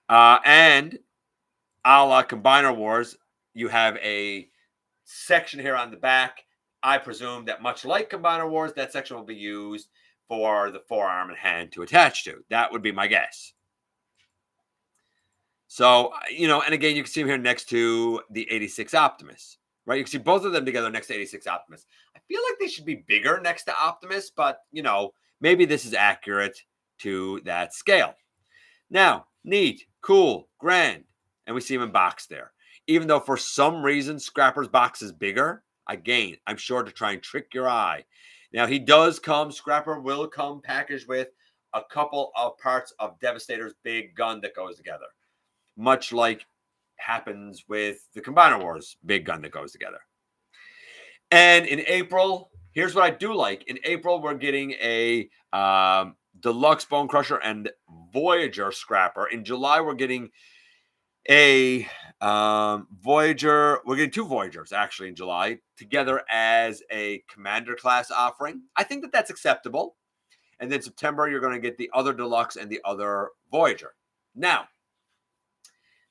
And a la Combiner Wars, you have a section here on the back. I presume that much like Combiner Wars, that section will be used for the forearm and hand to attach to. That would be my guess. So, and again, you can see him here next to the 86 Optimus, right? You can see both of them together next to 86 Optimus. I feel like they should be bigger next to Optimus, but, maybe this is accurate to that scale. Now, neat, cool, grand. And we see him in box there. Even though for some reason Scrapper's box is bigger, again, I'm sure to try and trick your eye. Now, Scrapper will come packaged with a couple of parts of Devastator's big gun that goes together, much like happens with the Combiner Wars big gun that goes together. And in April, here's what I do like. In April, we're getting a Deluxe Bone Crusher and Voyager Scrapper. In July, we're getting a Voyager. We're getting 2 Voyagers, actually, in July, together as a Commander class offering. I think that that's acceptable. And then September, you're going to get the other Deluxe and the other Voyager. Now,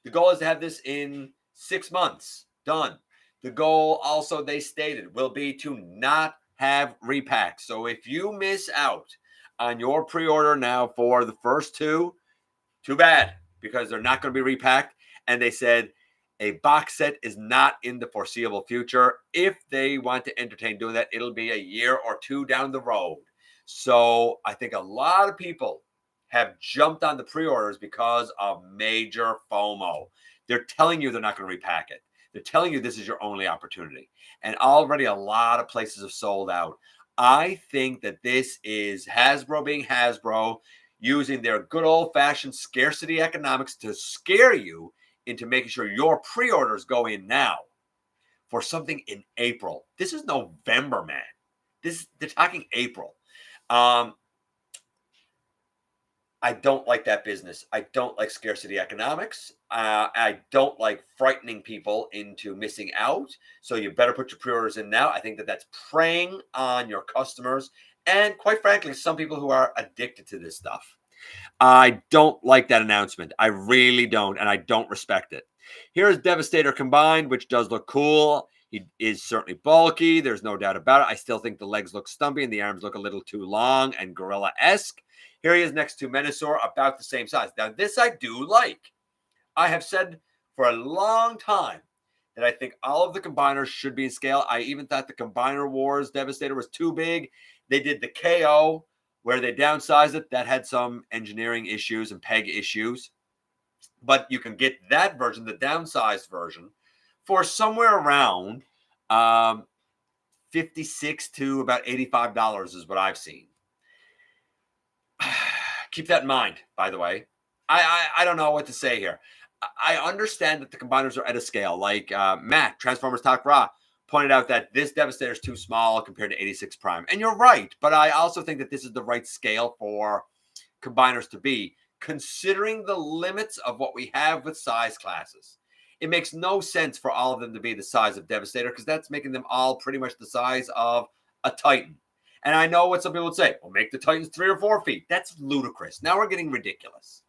the goal is to have this in 6 months. Done. The goal also, they stated, will be to not have repacks. So if you miss out on your pre-order now for the first 2, too bad, because they're not going to be repacked. And they said a box set is not in the foreseeable future. If they want to entertain doing that, it'll be a year or 2 down the road. So I think a lot of people have jumped on the pre-orders because of major FOMO. They're telling you they're not going to repack it. They're telling you this is your only opportunity. And already a lot of places have sold out. I think that this is Hasbro being Hasbro, using their good old-fashioned scarcity economics to scare you into making sure your pre-orders go in now for something in April. This is November, man. They're talking April. I don't like that business. I don't like scarcity economics. I don't like frightening people into missing out. So you better put your pre-orders in now. I think that that's preying on your customers and, quite frankly, some people who are addicted to this stuff. I don't like that announcement. I really don't, and I don't respect it. Here's Devastator combined, which does look cool. He is certainly bulky. There's no doubt about it. I still think the legs look stumpy and the arms look a little too long and gorilla-esque. Here he is next to Menasor, about the same size. Now, this I do like. I have said for a long time that I think all of the combiners should be in scale. I even thought the Combiner Wars Devastator was too big. They did the KO, where they downsized it. That had some engineering issues and peg issues. But you can get that version, the downsized version, for somewhere around $56 to about $85 is what I've seen. Keep that in mind, by the way. I don't know what to say here. I understand that the combiners are at a scale. Like Matt, Transformers Takara, pointed out that this Devastator is too small compared to 86 Prime. And you're right, but I also think that this is the right scale for combiners to be, considering the limits of what we have with size classes. It makes no sense for all of them to be the size of Devastator, because that's making them all pretty much the size of a Titan. And I know what some people would say, well, make the Titans 3 or 4 feet. That's ludicrous. Now we're getting ridiculous.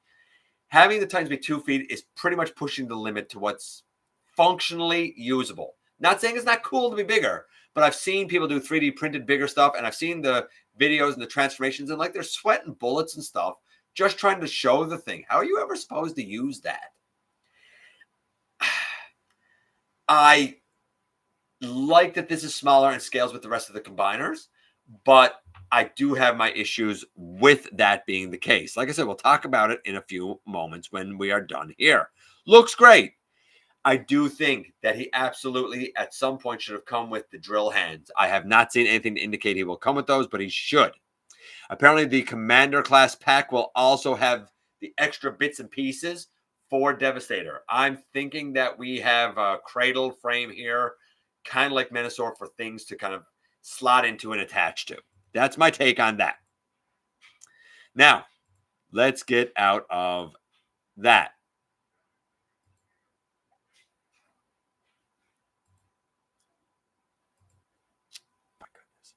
Having the Titans be 2 feet is pretty much pushing the limit to what's functionally usable. Not saying it's not cool to be bigger, but I've seen people do 3D printed bigger stuff, and I've seen the videos and the transformations, and like they're sweating bullets and stuff just trying to show the thing. How are you ever supposed to use that? I like that this is smaller and scales with the rest of the combiners, but I do have my issues with that being the case. Like I said, we'll talk about it in a few moments when we are done here. Looks great. I do think that he absolutely at some point should have come with the drill hands. I have not seen anything to indicate he will come with those, but he should. Apparently, the Commander class pack will also have the extra bits and pieces for Devastator. I'm thinking that we have a cradle frame here, kind of like Menasor, for things to kind of slot into and attach to. That's my take on that. Now, let's get out of that. My goodness.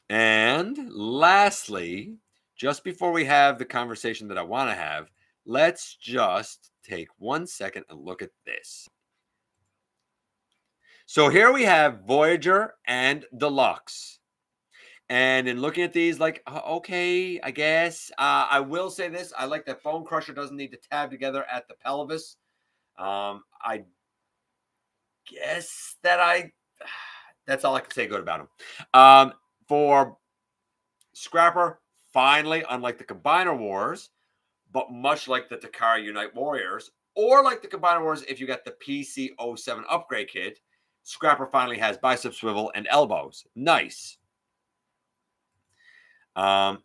And lastly, just before we have the conversation that I want to have, let's just take 1 second and look at this. So here we have Voyager and Deluxe. And in looking at these, like, okay, I guess. I will say this. I like that Bone Crusher doesn't need to tab together at the pelvis. I guess that's all I can say good about him. For Scrapper, finally, unlike the Combiner Wars, but much like the Takara Unite Warriors, or like the Combiner Wars, if you got the PC07 upgrade kit, Scrapper finally has bicep swivel and elbows. Nice.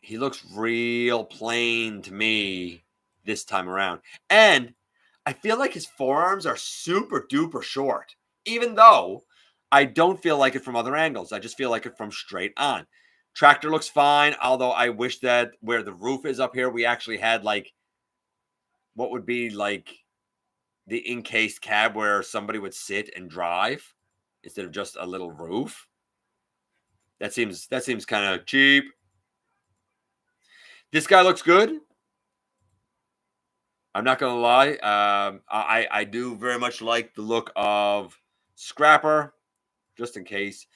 He looks real plain to me this time around. And I feel like his forearms are super duper short, even though I don't feel like it from other angles. I just feel like it from straight on. Tractor looks fine, although I wish that where the roof is up here, we actually had like what would be like the encased cab where somebody would sit and drive instead of just a little roof. That seems kind of cheap. This guy looks good. I'm not gonna lie. I do very much like the look of Scrapper, just in case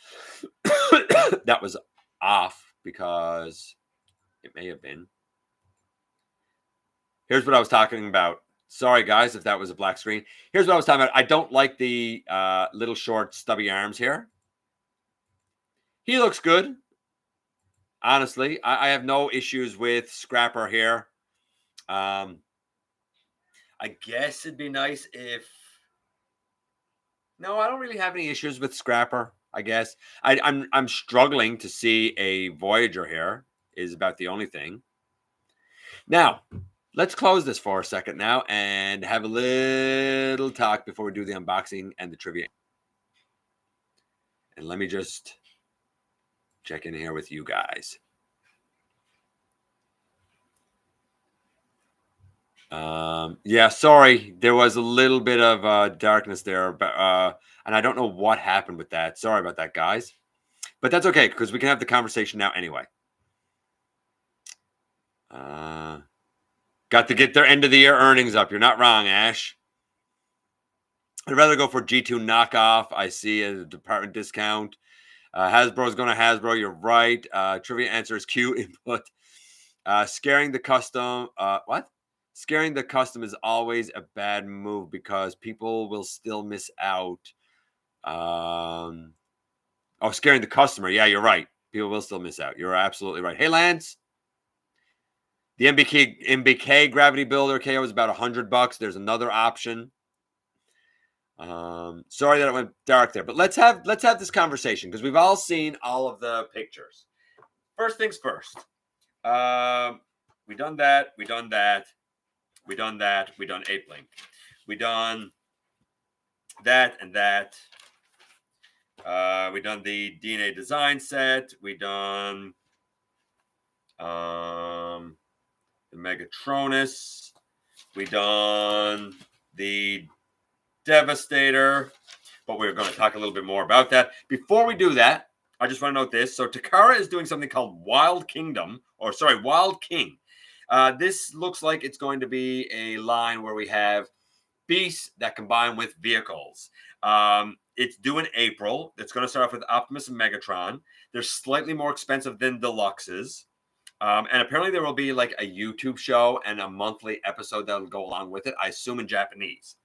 that was off, because it may have been. Here's what I was talking about. Sorry, guys, if that was a black screen. Here's what I was talking about. I don't like the little short stubby arms here. He looks good. Honestly, I have no issues with Scrapper here. I guess it'd be nice if... No, I don't really have any issues with Scrapper, I guess. I'm struggling to see a Voyager here, is about the only thing. Now, let's close this for a second now and have a little talk before we do the unboxing and the trivia. And let me just check in here with you guys. Yeah, sorry. There was a little bit of darkness there, but and I don't know what happened with that. Sorry about that, guys. But that's okay, because we can have the conversation now anyway. Got to get their end of the year earnings up. You're not wrong, Ash. I'd rather go for G2 knockoff. I see a department discount. Hasbro's going to Hasbro. You're right. Trivia answer is Q input. Scaring the custom. What? Scaring the custom is always a bad move because people will still miss out. Oh, scaring the customer. Yeah, you're right. People will still miss out. You're absolutely right. Hey, Lance. The MBK Gravity Builder KO is about $100. There's another option. Sorry that it went dark there, but let's have this conversation because we've all seen all of the pictures. First things first. We done that. We done that. We done that. We done Apelinq. We done that and that. We done the DNA design set. We done the Megatronus. We done the Devastator, but we're going to talk a little bit more about that. Before we do that, I just want to note this. So Takara is doing something called Wild King. This looks like it's going to be a line where we have beasts that combine with vehicles. It's due in April. It's going to start off with Optimus and Megatron. They're slightly more expensive than Deluxes. And apparently there will be like a YouTube show and a monthly episode that will go along with it, I assume in Japanese.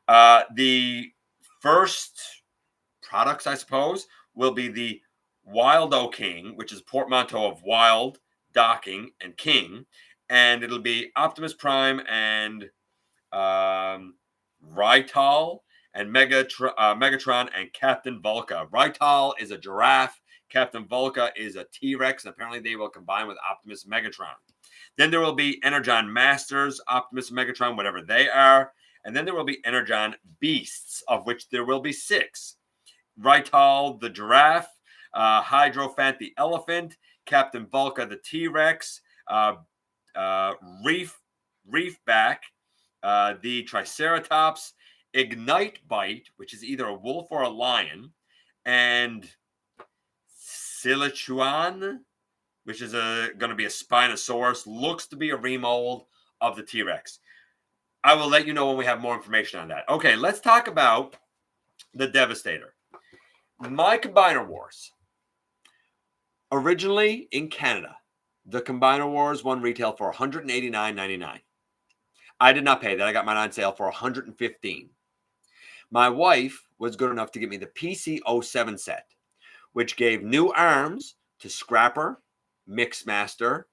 The first products, I suppose, will be the Wild-O King, which is a portmanteau of Wild, Docking, and King. And it'll be Optimus Prime and Rytal and Megatron and Captain Volca. Rytal is a giraffe. Captain Volca is a T-Rex, and apparently they will combine with Optimus and Megatron. Then there will be Energon Masters, Optimus and Megatron, whatever they are. And then there will be Energon Beasts, of which there will be 6. Rytal, the giraffe, Hydrophant, the elephant, Captain Volca, the T-Rex, Reefback, the Triceratops, Ignite Bite, which is either a wolf or a lion, and Silechuan, which is going to be a Spinosaurus, looks to be a remold of the T-Rex. I will let you know when we have more information on that. Okay, let's talk about the Devastator. My Combiner Wars. Originally in Canada, the Combiner Wars one retailed for $189.99. I did not pay that. I got mine on sale for $115. My wife was good enough to get me the PC07 set, which gave new arms to Scrapper, Mixmaster,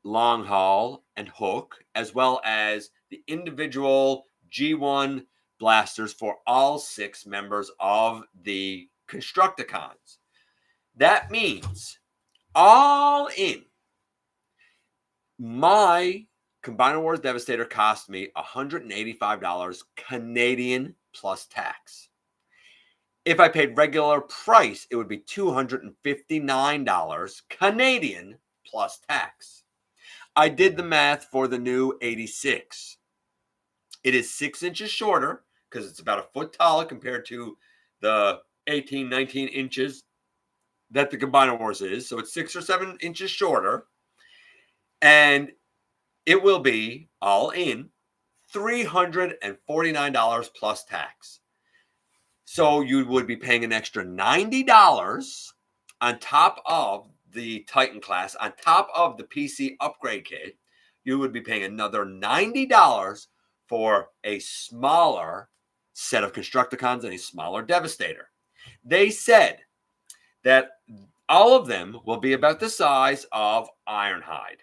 Long Haul, and Hook, as well as the individual G1 blasters for all 6 members of the Constructicons. That means all in, my Combiner Wars Devastator cost me $185 Canadian plus tax. If I paid regular price, it would be $259 Canadian plus tax. I did the math for the new 86. It is 6 inches shorter because it's about a foot taller compared to the 18, 19 inches that the Combiner Wars is. So it's 6 or 7 inches shorter. And it will be all in $349 plus tax. So you would be paying an extra $90 on top of the Titan class, on top of the PC upgrade kit. You would be paying another $90 for a smaller set of Constructicons and a smaller Devastator. They said that all of them will be about the size of Ironhide.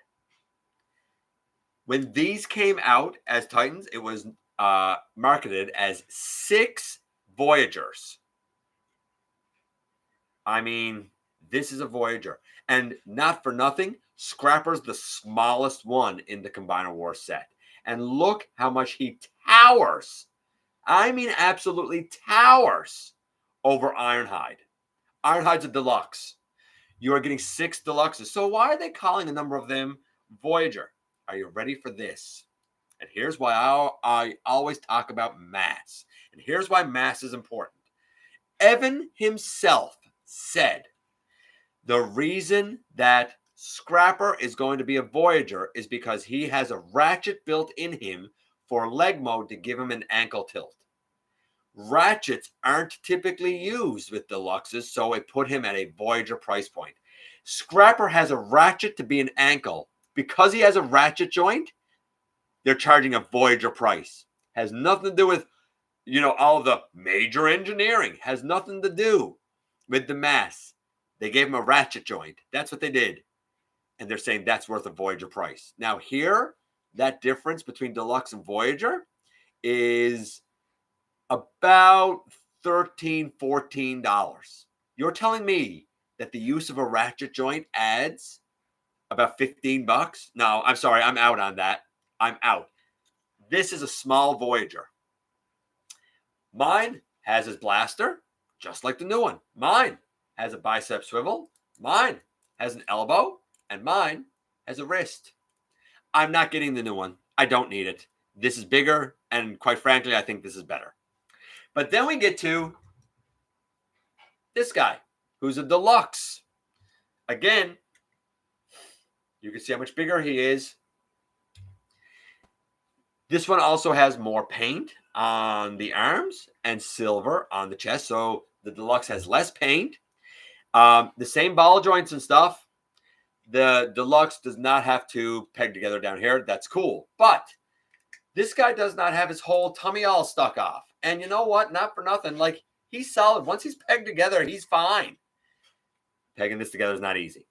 When these came out as Titans, it was marketed as 6 Voyagers. I mean, this is a Voyager. And not for nothing, Scrapper's the smallest one in the Combiner Wars set. And look how much he towers. I mean, absolutely towers over Ironhide. Ironhide's a deluxe. You are getting 6 deluxes. So why are they calling a number of them Voyager? Are you ready for this? And here's why I always talk about mass. And here's why mass is important. Evan himself said the reason that Scrapper is going to be a Voyager is because he has a ratchet built in him for leg mode to give him an ankle tilt. Ratchets aren't typically used with deluxes, so it put him at a Voyager price point. Scrapper has a ratchet to be an ankle. Because he has a ratchet joint, they're charging a Voyager price. Has nothing to do with, all of the major engineering. Has nothing to do with the mass. They gave him a ratchet joint. That's what they did. And they're saying that's worth a Voyager price. Now here, that difference between Deluxe and Voyager is about $13, $14. You're telling me that the use of a ratchet joint adds about $15? No, I'm sorry. I'm out on that. I'm out. This is a small Voyager. Mine has his blaster, just like the new one. Mine has a bicep swivel. Mine has an elbow. And mine has a wrist. I'm not getting the new one. I don't need it. This is bigger. And quite frankly, I think this is better. But then we get to this guy, who's a deluxe. Again, you can see how much bigger he is. This one also has more paint on the arms and silver on the chest. So the deluxe has less paint. The same ball joints and stuff. The deluxe does not have to peg together down here. That's cool. But this guy does not have his whole tummy all stuck off. And you know what? Not for nothing. Like, he's solid. Once he's pegged together, he's fine. Pegging this together is not easy.